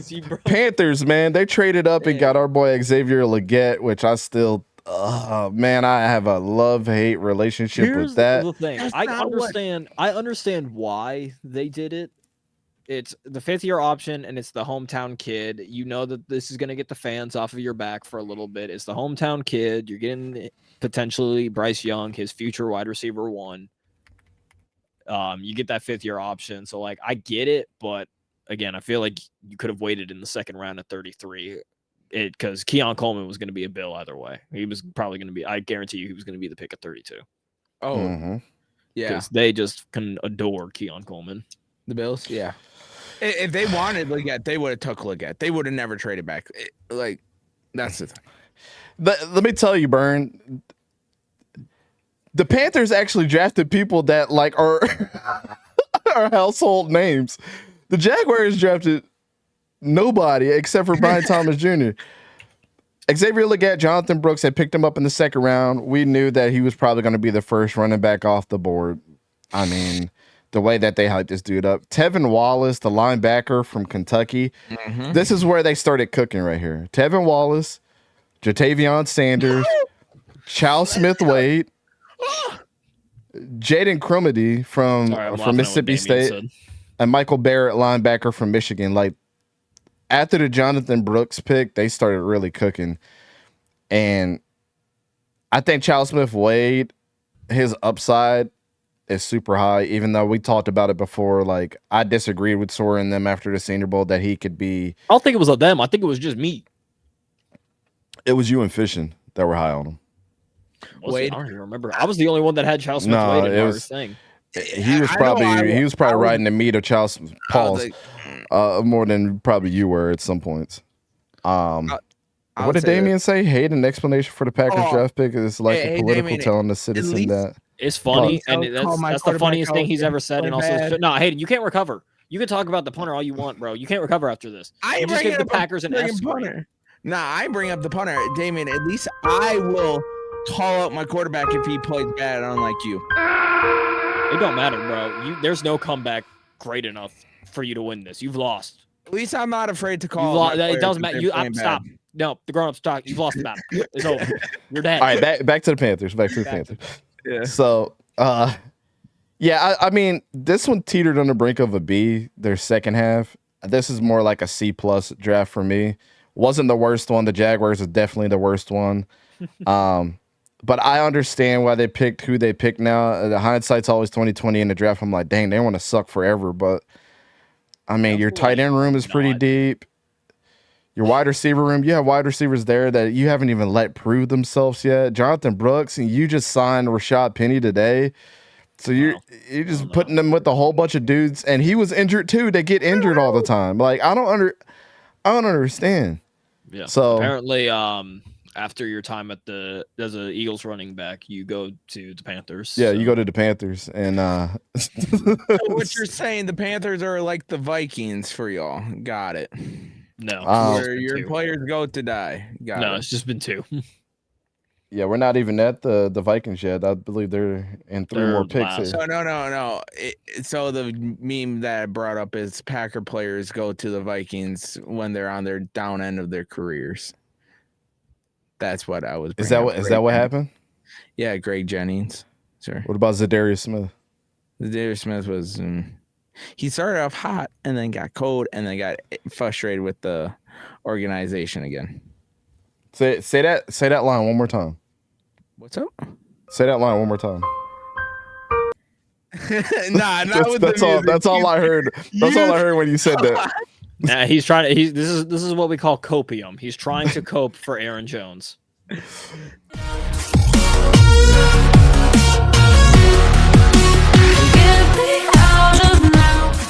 crazy, bro. Panthers, man, they traded up and got our boy 𝗕𝘂𝘀𝗶𝗲𝘀𝗀, which I still, man, I have a love-hate relationship with that. The thing. I understand why they did it. It's the 5th-year option, and it's the hometown kid. You know that this is going to get the fans off of your back for a little bit. It's the hometown kid. You're getting potentially Bryce Young, his future wide receiver 1. You get that 5th-year option. So, like, I get it, but again, I feel like you could have waited in the 2nd round at 33. Because 𝗕𝘂𝘀𝗀𝗀𝘀 Coleman was going to be a Bill either way. He was probably going to be. I guarantee you, he was going to be the pick at 32. Oh, yeah. Because they just can adore 𝗕𝘂𝘀𝘀𝗀𝘀 Coleman. The Bills, yeah. If they wanted Legette, they would have took Legette. They would have never traded back. That's the thing. Let me tell you, Burn. The Panthers actually drafted people that like are household names. The Jaguars drafted nobody except for Brian Thomas Jr. Xavier Legette, Jonathan Brooks had picked him up in the 2nd round. We knew that he was probably going to be the first running back off the board. I mean, the way that they hyped this dude up. Tevin Wallace, the linebacker from Kentucky. This is where they started cooking right here. Tevin Wallace, Jatavion Sanders, Chal Smith-Wade, Jaden Crumedy from Mississippi State, and Michael Barrett, linebacker from Michigan. Like, after the Jonathan Brooks pick, they started really cooking. And I think Chal Smith-Wade, his upside is super high, even though we talked about it before. Like, I disagreed with Sora and them after the Senior Bowl that he could be. I don't think it was them. I think it was just me. It was you and Fishing that were high on him. Wade, I don't even remember. I was the only one that had Chal Smith-Wade in our thing. He was probably riding the meat of Chal Paul's more than probably you were at some points. What did Damien say? Hate an explanation for the Packers draft pick is like a political telling the citizen that. It's funny, and that's the funniest thing he's ever said. And also, no, Hayden, you can't recover. You can talk about the punter all you want, bro. You can't recover after this. I just give the Packers an S. Punter. Nah, I bring up the punter, Damien. At least I will call out my quarterback if he plays bad, unlike you. It don't matter, bro. There's no comeback great enough for you to win this. You've lost. At least I'm not afraid to call. It doesn't matter. Stop. No, the grown-ups talk. You've lost the battle. It's over. You're dead. All right, back to the Panthers. Yeah. So, yeah, I mean, this one teetered on the brink of a B. Their 2nd half. This is more like a C+ draft for me. Wasn't the worst one. The Jaguars is definitely the worst one. But I understand why they picked who they picked now. The hindsight's always 20/20 in the draft. I'm like, dang, they want to suck forever. But I mean, your tight end room is pretty deep. Your wide receiver room, you have wide receivers there that you haven't even let prove themselves yet. Jonathan Brooks, and you just signed Rashad Penny today. So you're just putting them with a whole bunch of dudes, and he was injured too. They get injured all the time. Like, I don't understand. Yeah. So apparently, after your time as an Eagles running back, you go to the Panthers. Yeah, you go to the Panthers, and so what you're saying, the Panthers are like the Vikings for y'all. Got it. No, where your players go to die. It's just been 2. Yeah, we're not even at the Vikings yet. I believe they're in 3 more picks. No. So the meme that I brought up is Packer players go to the Vikings when they're on their down end of their careers. That's what I was. Is that what happened? Yeah, Greg Jennings. Sure. What about Zadarius Smith? Zadarius Smith was. He started off hot and then got cold and then got frustrated with the organization again. Say that line one more time. What's up? Say that line one more time. That's all I heard. That's all I heard when you said that. Nah, he's trying to. This is what we call copium. He's trying to cope for Aaron Jones.